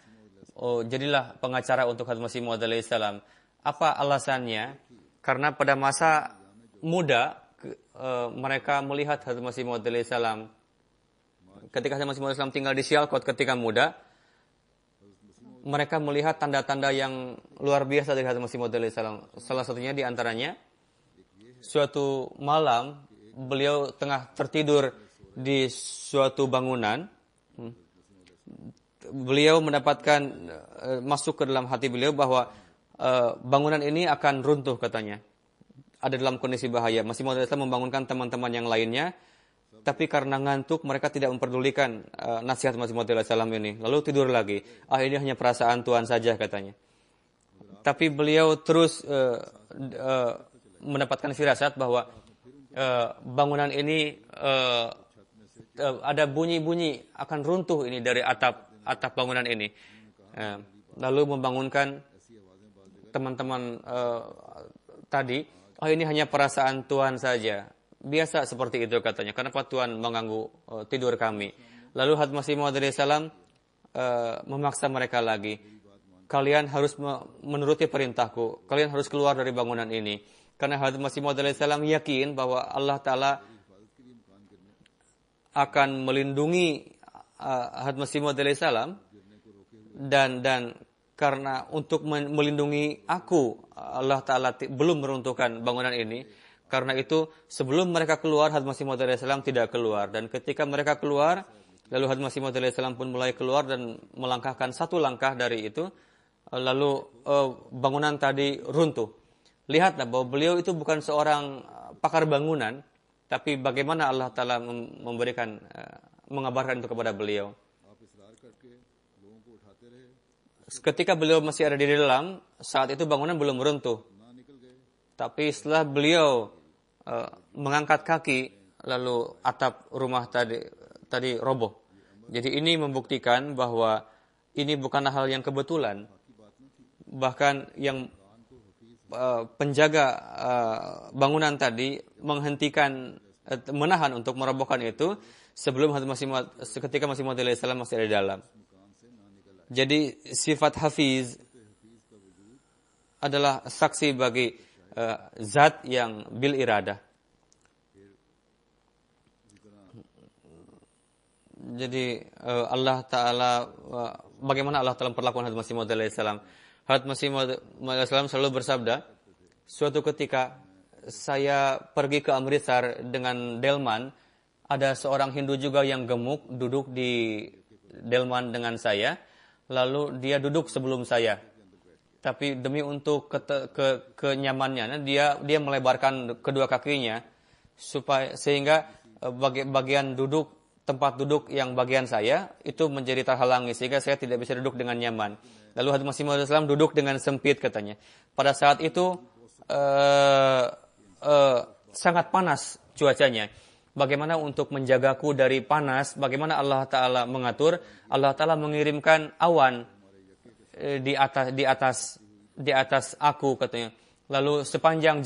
jadilah pengacara untuk Hadrat Masih Maud alaihissalam. Apa alasannya? Karena pada masa muda mereka melihat Hadrat Masih Maud alaihissalam, ketika Hadrat Masih Maud alaihissalam tinggal di Sialkot ketika muda, mereka melihat tanda-tanda yang luar biasa dari Hadrat Masih Maud alaihissalam. Salah satunya di antaranya, suatu malam beliau tengah tertidur di suatu bangunan. Beliau mendapatkan masuk ke dalam hati beliau bahwa bangunan ini akan runtuh, katanya. Ada dalam kondisi bahaya. Masih Maud alaihissalam membangunkan teman-teman yang lainnya, tapi karena ngantuk mereka tidak memperdulikan nasihat Masih Maud alaihissalam ini. Lalu tidur lagi. Ini hanya perasaan Tuhan saja, katanya. Tapi beliau terus mendapatkan firasat bahwa bangunan ini ada bunyi-bunyi akan runtuh ini dari atap bangunan ini. Lalu membangunkan teman-teman tadi. Ini hanya perasaan Tuhan saja. Biasa seperti itu, katanya. Kenapa Tuhan mengganggu tidur kami? Lalu Hadrat Masih Maud alaihissalam memaksa mereka lagi. Kalian harus menuruti perintahku. Kalian harus keluar dari bangunan ini. Karena Hadrat Masih Maud alaihissalam yakin bahwa Allah Ta'ala akan melindungi Hadrat Masih Maud alaihissalam, dan karena untuk melindungi aku, Allah Ta'ala belum meruntuhkan bangunan ini. Karena itu sebelum mereka keluar, Hadrat Masih Maud alaihissalam tidak keluar, dan ketika mereka keluar, lalu Hadrat Masih Maud alaihissalam pun mulai keluar dan melangkahkan satu langkah dari itu, lalu bangunan tadi runtuh. Lihatlah bahwa beliau itu bukan seorang pakar bangunan, tapi bagaimana Allah Ta'ala memberikan, mengabarkan itu kepada beliau. Ketika beliau masih ada di dalam, saat itu bangunan belum runtuh. Tapi setelah beliau mengangkat kaki, lalu atap rumah tadi roboh. Jadi ini membuktikan bahwa ini bukanlah hal yang kebetulan. Bahkan yang penjaga bangunan tadi menahan untuk merobohkan itu, sebelum ketika Masih Maud alaihissalam masih ada di dalam. Jadi sifat hafiz adalah saksi bagi zat yang bil iradah. Jadi Allah Ta'ala, bagaimana Allah Ta'ala memperlakukan Hadrat Masih Maud alaihissalam. Hadrat Masih Maud alaihissalam selalu bersabda, suatu ketika saya pergi ke Amritsar dengan delman, ada seorang Hindu juga yang gemuk duduk di delman dengan saya, lalu dia duduk sebelum saya. Tapi demi untuk kenyamanannya, dia melebarkan kedua kakinya sehingga bagian duduk, tempat duduk yang bagian saya itu menjadi terhalangi sehingga saya tidak bisa duduk dengan nyaman. Lalu Hadrat Masih Maud alaihissalam duduk dengan sempit katanya. Pada saat itu sangat panas cuacanya. Bagaimana untuk menjagaku dari panas? Bagaimana Allah Ta'ala mengatur? Allah Ta'ala mengirimkan awan di atas aku katanya. Lalu sepanjang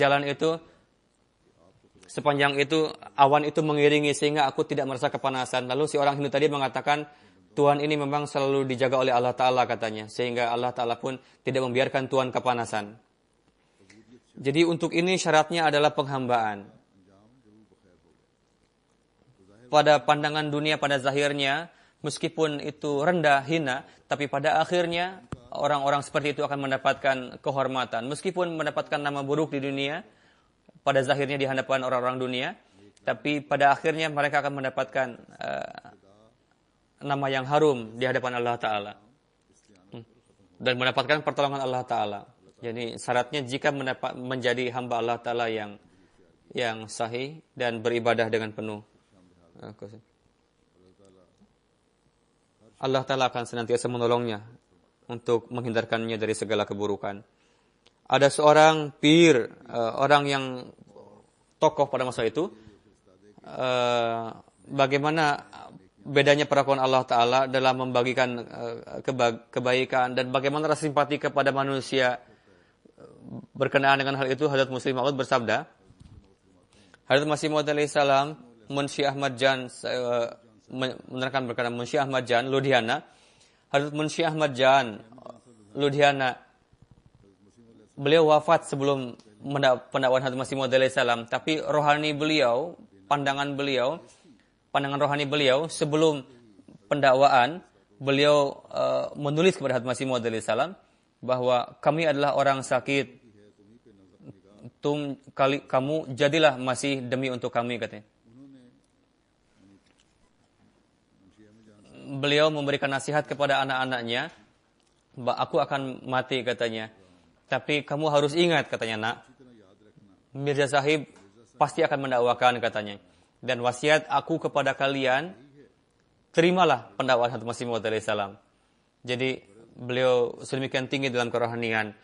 itu awan itu mengiringi sehingga aku tidak merasa kepanasan. Lalu si orang Hindu tadi mengatakan, Tuhan ini memang selalu dijaga oleh Allah Ta'ala katanya. Sehingga Allah Ta'ala pun tidak membiarkan Tuhan kepanasan. Jadi untuk ini syaratnya adalah penghambaan. Pada pandangan dunia, pada zahirnya, meskipun itu rendah, hina, tapi pada akhirnya orang-orang seperti itu akan mendapatkan kehormatan. Meskipun mendapatkan nama buruk di dunia, pada zahirnya di hadapan orang-orang dunia, tapi pada akhirnya mereka akan mendapatkan nama yang harum di hadapan Allah Ta'ala. Dan mendapatkan pertolongan Allah Ta'ala. Jadi syaratnya jika menjadi hamba Allah Ta'ala yang sahih dan beribadah dengan penuh. Allah Ta'ala akan senantiasa menolongnya untuk menghindarkannya dari segala keburukan. Ada seorang pir, orang yang tokoh pada masa itu, bagaimana bedanya perlakuan Allah Ta'ala dalam membagikan kebaikan dan bagaimana rasa simpati kepada manusia. Berkenaan dengan hal itu, Hadrat Muslim Maud bersabda, Hadrat Masih Maud alaihissalam, Munshi Ahmad Jan menerangkan berkenaan Munshi Ahmad Jan Ludhiana. Hadrat Munshi Ahmad Jan Ludhiana, beliau wafat sebelum pendakwaan Hadrat Masih Maud alaihissalam, tapi pandangan rohani beliau sebelum pendakwaan, beliau menulis kepada Hadrat Masih Maud alaihissalam bahwa kami adalah orang sakit, kamu jadilah masih demi untuk kami, katanya. Beliau memberikan nasihat kepada anak-anaknya, aku akan mati, katanya. Tapi kamu harus ingat, katanya, nak, Mirza Sahib pasti akan mendakwakan, katanya. Dan wasiat aku kepada kalian, terimalah pendakwaan Hadrat Masih Maud alaihissalam. Jadi beliau sedemikian tinggi dalam kerohanian.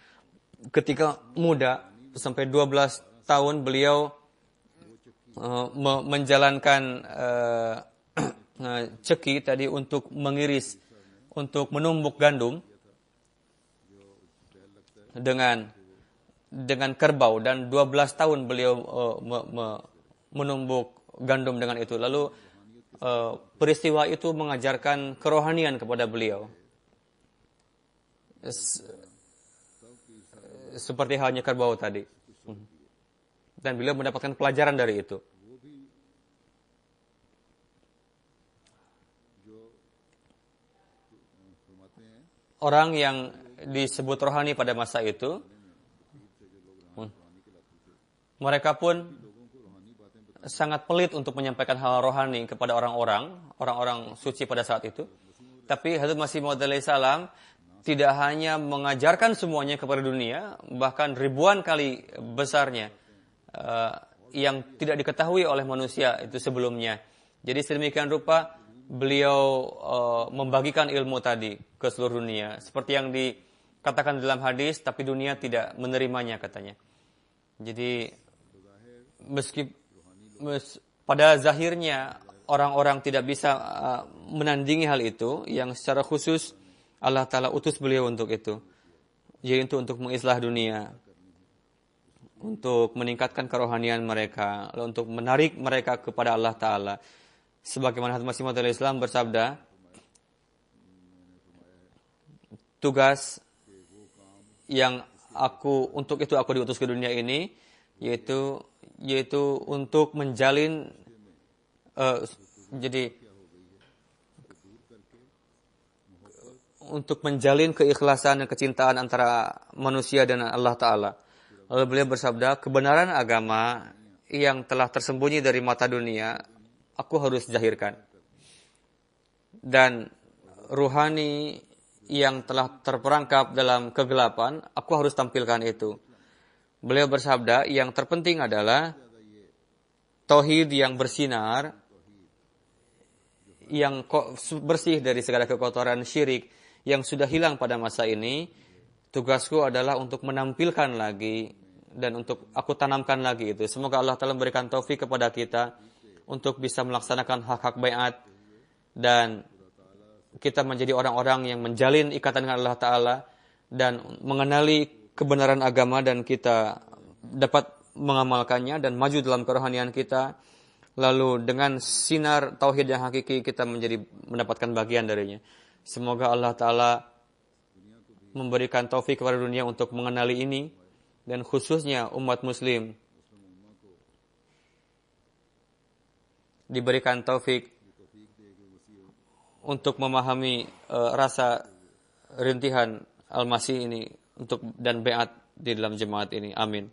Ketika muda, sampai 12 tahun beliau menjalankan ceki tadi untuk mengiris, untuk menumbuk gandum dengan kerbau, dan 12 tahun beliau menumbuk gandum dengan itu. Lalu peristiwa itu mengajarkan kerohanian kepada beliau. Seperti halnya kerbau tadi. Dan beliau mendapatkan pelajaran dari itu. Orang yang disebut rohani pada masa itu, mereka pun sangat pelit untuk menyampaikan hal rohani kepada orang-orang suci pada saat itu. Tapi Hadrat Masih Maud alaihissalam tidak hanya mengajarkan semuanya kepada dunia, bahkan ribuan kali besarnya yang tidak diketahui oleh manusia itu sebelumnya. Jadi sedemikian rupa beliau membagikan ilmu tadi ke seluruh dunia, seperti yang dikatakan dalam hadis, tapi dunia tidak menerimanya, katanya. Jadi pada zahirnya orang-orang tidak bisa menandingi hal itu, yang secara khusus Allah Ta'ala utus beliau untuk itu, yaitu untuk mengislah dunia, untuk meningkatkan kerohanian mereka, untuk menarik mereka kepada Allah Ta'ala. Sebagaimana Hadrat Masih Maud Islam bersabda, tugas yang untuk itu aku diutus ke dunia ini yaitu untuk menjalin untuk menjalin keikhlasan dan kecintaan antara manusia dan Allah Ta'ala. Lalu beliau bersabda, kebenaran agama yang telah tersembunyi dari mata dunia, aku harus zahirkan. Dan ruhani yang telah terperangkap dalam kegelapan, aku harus tampilkan itu. Beliau bersabda, yang terpenting adalah tauhid yang bersinar, yang bersih dari segala kekotoran syirik yang sudah hilang pada masa ini. Tugasku adalah untuk menampilkan lagi dan untuk aku tanamkan lagi itu. Semoga Allah Ta'ala memberikan taufik kepada kita untuk bisa melaksanakan hak-hak baiat dan kita menjadi orang-orang yang menjalin ikatan dengan Allah Ta'ala dan mengenali kebenaran agama dan kita dapat mengamalkannya dan maju dalam kerohanian kita. Lalu dengan sinar tauhid yang hakiki kita mendapatkan bagian darinya. Semoga Allah Ta'ala memberikan taufik kepada dunia untuk mengenali ini dan khususnya umat muslim diberikan taufik untuk memahami rasa rintihan Al-Masih ini dan baiat di dalam jemaat ini. Amin.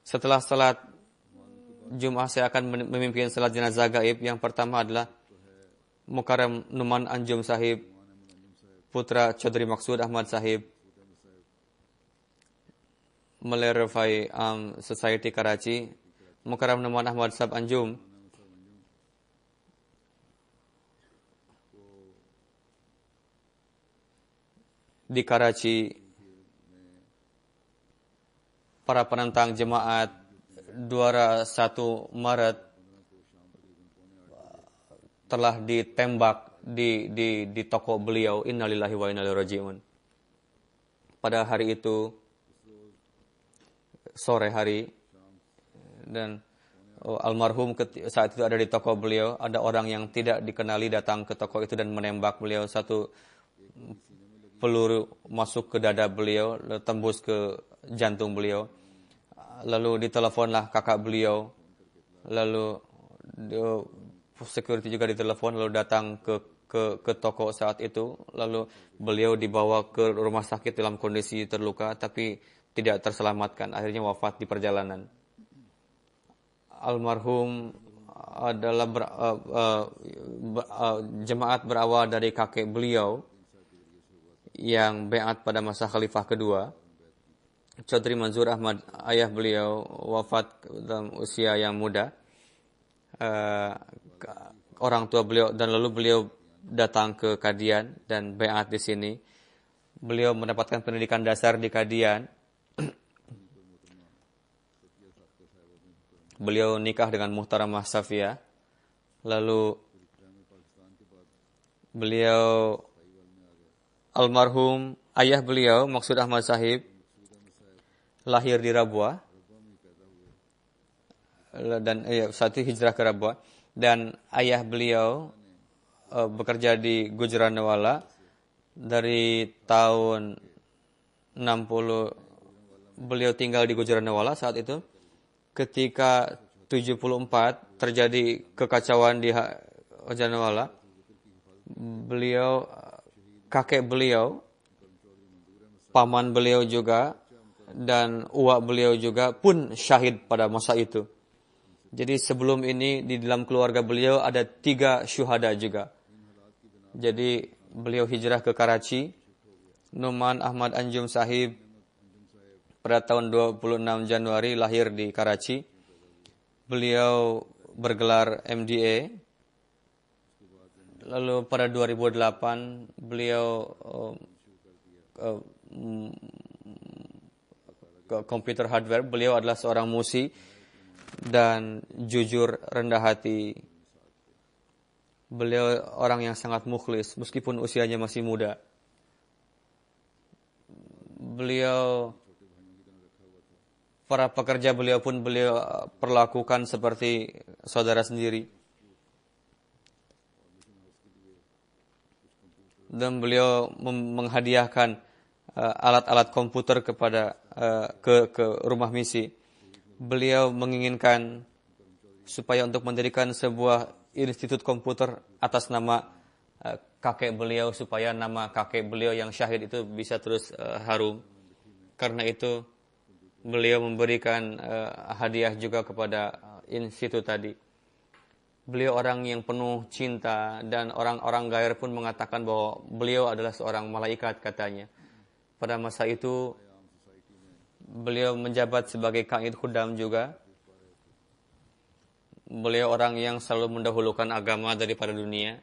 Setelah salat Jumat saya akan memimpin salat jenazah gaib. Yang pertama adalah Mukarram Numan Anjum Sahib, putra Chaudhry Maksud Ahmad Sahib, Malay Rafai Society Karachi. Mukarram Numan Ahmad Sahib Anjum di Karachi. Para penentang jemaat 21 Maret telah ditembak di toko beliau. Innalillahi wa inna ilaihi raji'un. Pada hari itu sore hari, dan almarhum saat itu ada di toko beliau. Ada orang yang tidak dikenali datang ke toko itu dan menembak beliau. Satu peluru masuk ke dada beliau, tembus ke jantung beliau. Lalu diteleponlah kakak beliau. Lalu security juga ditelepon, lalu datang ke toko saat itu. Lalu beliau dibawa ke rumah sakit dalam kondisi terluka tapi tidak terselamatkan. Akhirnya wafat di perjalanan. Almarhum adalah jemaat berawal dari kakek beliau yang baiat pada masa khalifah kedua. Chaudhry Manzur Ahmad, ayah beliau, wafat dalam usia yang muda. Orang tua beliau, dan lalu beliau datang ke Kadian dan baiat di sini. Beliau mendapatkan pendidikan dasar di Kadian. Beliau nikah dengan Muhtaramah Safia. Lalu beliau almarhum ayah beliau Maksud Ahmad Sahib lahir di Rabwa dan saat itu hijrah ke Rabwa, dan ayah beliau bekerja di Gujranwala dari tahun 60. Beliau tinggal di Gujranwala saat itu. Ketika 74 terjadi kekacauan di Gujranwala, kakek beliau, paman beliau juga, dan uak beliau juga pun syahid pada masa itu. Jadi sebelum ini di dalam keluarga beliau ada 3 syuhada juga. Jadi beliau hijrah ke Karachi. Numan Ahmad Anjum Sahib pada tahun 26 Januari lahir di Karachi. Beliau bergelar MDA. Lalu pada 2008 beliau komputer hardware. Beliau adalah seorang musi dan jujur, rendah hati. Beliau orang yang sangat mukhlis meskipun usianya masih muda. Para pekerja beliau pun beliau perlakukan seperti saudara sendiri. dan beliau menghadiahkan alat-alat komputer kepada ke rumah misi. Beliau menginginkan supaya untuk mendirikan sebuah institut komputer atas nama kakek beliau, supaya nama kakek beliau yang syahid itu bisa terus harum. Karena itu beliau memberikan hadiah juga kepada institut tadi. Beliau orang yang penuh cinta, dan orang-orang gair pun mengatakan bahwa beliau adalah seorang malaikat katanya. Pada masa itu beliau menjabat sebagai Qaid Khudam juga. Beliau orang yang selalu mendahulukan agama daripada dunia.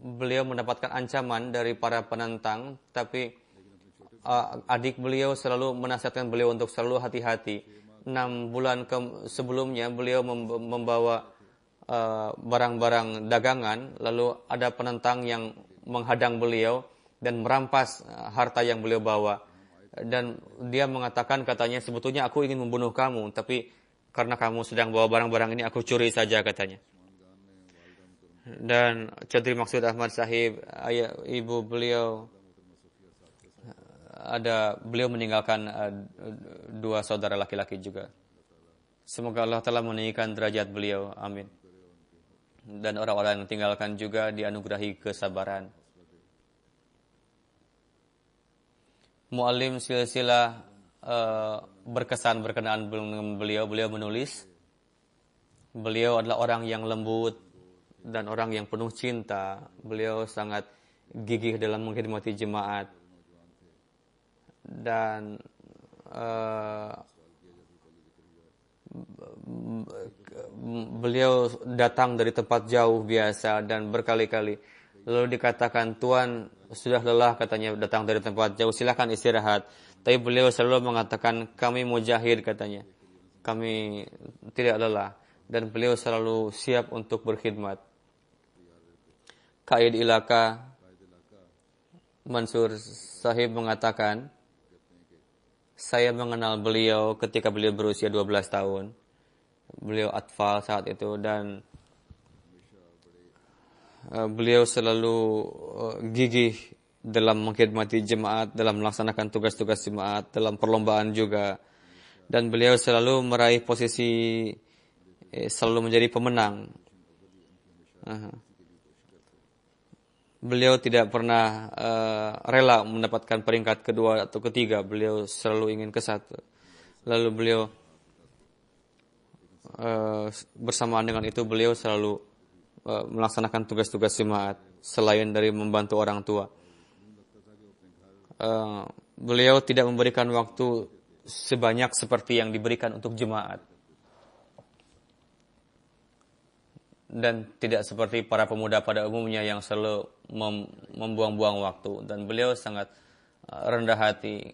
Beliau mendapatkan ancaman dari para penentang, tapi adik beliau selalu menasihatkan beliau untuk selalu hati-hati. 6 bulan sebelumnya beliau membawa barang-barang dagangan, lalu ada penentang yang menghadang beliau dan merampas harta yang beliau bawa. Dan dia mengatakan, katanya, sebetulnya aku ingin membunuh kamu, tapi karena kamu sedang bawa barang-barang ini, aku curi saja, katanya. Dan Chaudhry Maksud Ahmad Sahib, ayah ibu beliau, beliau meninggalkan 2 saudara laki-laki juga. Semoga Allah Ta'ala meninggikan derajat beliau, amin. Dan orang-orang yang tinggalkan juga dianugerahi kesabaran. Muallim silsilah berkesan berkenaan dengan beliau menulis, beliau adalah orang yang lembut dan orang yang penuh cinta. Beliau sangat gigih dalam mengkhidmati jemaat. Dan beliau datang dari tempat jauh biasa dan berkali-kali. Lalu dikatakan, Tuan sudah lelah, katanya, datang dari tempat jauh, silakan istirahat. Tapi beliau selalu mengatakan, kami mujahid, katanya. Kami tidak lelah. Dan beliau selalu siap untuk berkhidmat. Qaid Ilaka Mansur Sahib mengatakan, saya mengenal beliau ketika beliau berusia 12 tahun. Beliau atfal saat itu, dan beliau selalu gigih dalam mengkhidmati jemaat, dalam melaksanakan tugas-tugas jemaat, dalam perlombaan juga. Dan beliau selalu meraih posisi, selalu menjadi pemenang. Beliau tidak pernah rela mendapatkan peringkat kedua atau ketiga. Beliau selalu ingin ke 1. Lalu beliau bersamaan dengan itu beliau selalu melaksanakan tugas-tugas jemaat selain dari membantu orang tua. Beliau tidak memberikan waktu sebanyak seperti yang diberikan untuk jemaat. Dan tidak seperti para pemuda pada umumnya yang selalu membuang-buang waktu. Dan beliau sangat rendah hati.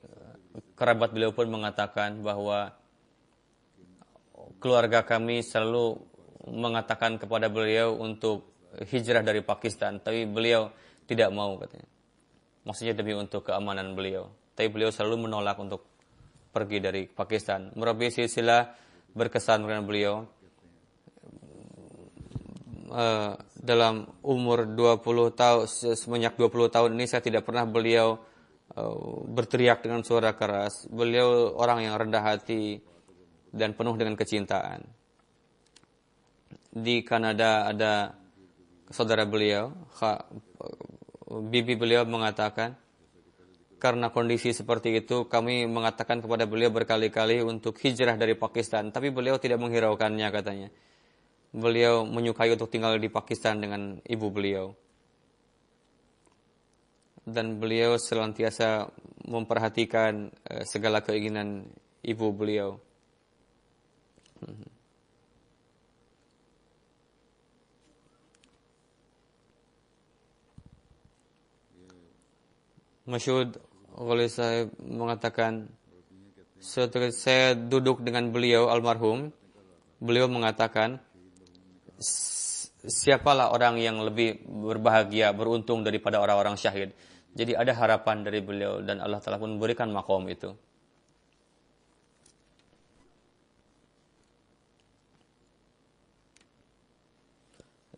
Kerabat beliau pun mengatakan bahwa keluarga kami selalu mengatakan kepada beliau untuk hijrah dari Pakistan, tapi beliau tidak mau, katanya. Maksudnya demi untuk keamanan beliau. Tapi beliau selalu menolak untuk pergi dari Pakistan. Murabi silsilah berkesan dengan beliau. Dalam umur 20 tahun, semenjak 20 tahun ini saya tidak pernah beliau berteriak dengan suara keras. Beliau orang yang rendah hati dan penuh dengan kecintaan. Di Kanada ada saudara beliau, bibi beliau mengatakan, karena kondisi seperti itu kami mengatakan kepada beliau berkali-kali untuk hijrah dari Pakistan, tapi beliau tidak menghiraukannya, katanya. Beliau menyukai untuk tinggal di Pakistan dengan ibu beliau. Dan beliau senantiasa memperhatikan segala keinginan ibu beliau. Masyud Ghalib Sahib mengatakan, setelah saya duduk dengan beliau almarhum, beliau mengatakan, siapalah orang yang lebih berbahagia, beruntung daripada orang-orang syahid. Jadi ada harapan dari beliau dan Allah Ta'ala pun memberikan maqam itu.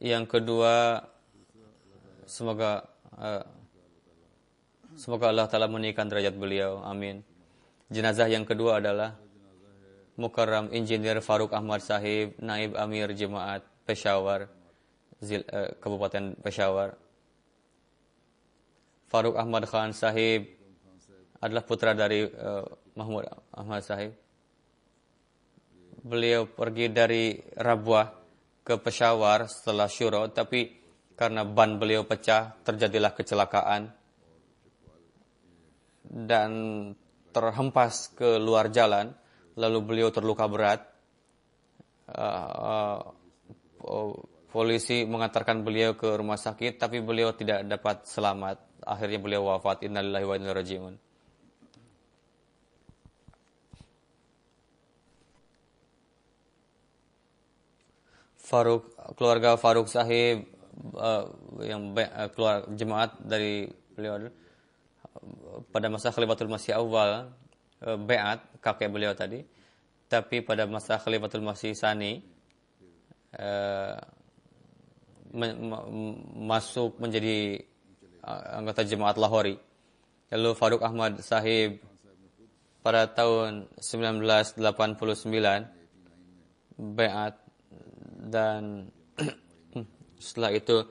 Yang kedua, semoga Allah Ta'ala meninggikan derajat beliau. Amin. Jenazah yang kedua adalah Mukarram Engineer Faruk Ahmad Sahib, Naib Amir Jemaat Peshawar, Kabupaten Peshawar. Faruk Ahmad Khan Sahib adalah putra dari Mahmud Ahmad Sahib. Beliau pergi dari Rabwah ke Peshawar setelah syuro, tapi karena ban beliau pecah, terjadilah kecelakaan dan terhempas ke luar jalan, lalu beliau terluka berat. Polisi mengantarkan beliau ke rumah sakit, tapi beliau tidak dapat selamat. Akhirnya beliau wafat. Innalillahi wa inna ilaihi raji'un. Keluarga Faruk Sahib, yang keluar jemaat dari beliau pada masa Khalifatul Masih Awal, Be'at, kakek beliau tadi. Tapi pada masa Khalifatul Masih Sani, masuk menjadi anggota jemaat Lahori. Lalu Faruk Ahmad Sahib pada tahun 1989 Be'at, dan setelah itu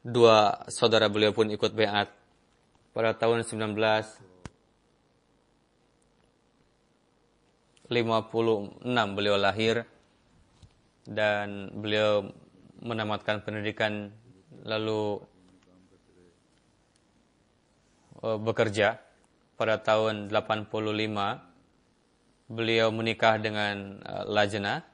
dua saudara beliau pun ikut Be'at. Pada tahun 1956 beliau lahir dan beliau menamatkan pendidikan lalu bekerja. Pada tahun 85 beliau menikah dengan Lajnah.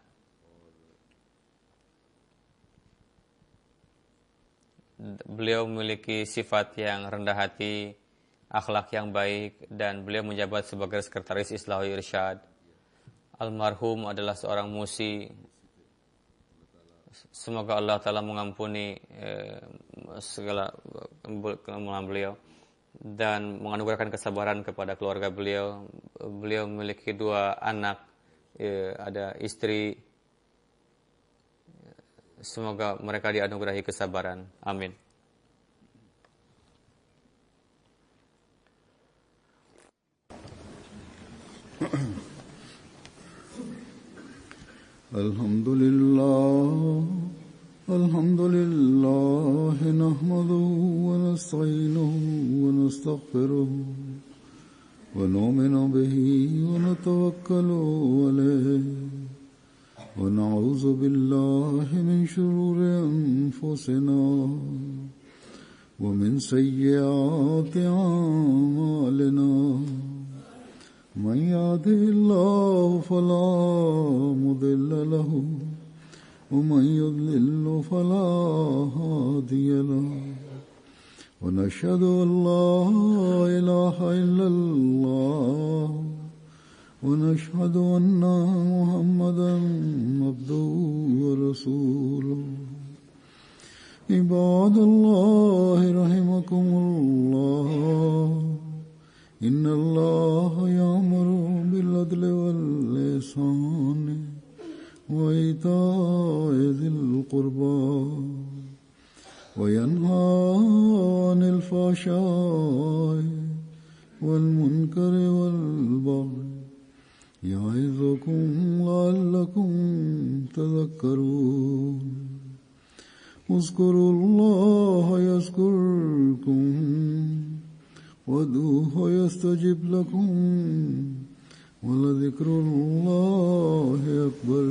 Beliau memiliki sifat yang rendah hati, akhlak yang baik, dan beliau menjabat sebagai sekretaris Islahi Irsyad. Almarhum adalah seorang musi. Semoga Allah Ta'ala mengampuni segala kesalahan beliau dan menganugerahkan kesabaran kepada keluarga beliau. Beliau memiliki dua anak, ada istri. Semoga mereka dianugerahi kesabaran. Amin. Alhamdulillah, nahmaduhu wa nasta'inuhu wa nastaghfiruhu wa nu'minu bihi wa natawakkalu alayhi. ونعوذ بالله من شرور أنفسنا ومن سيئات أعمالنا من يهده الله فلا مضل له ومن يضلل فلا هادي له ونشهد أن لا إله إلا الله ونشهد أن محمدا عبده ورسوله. عباد الله رحمكم الله إن الله يأمر بالعدل والإحسان وإيتاء ذي القربى وينهى عن الفحشاء والمنكر والبغي يعظكم لعلكم تذكرون. اذكروا الله يذكركم وادعوه يستجب لكم ولذكر الله أكبر.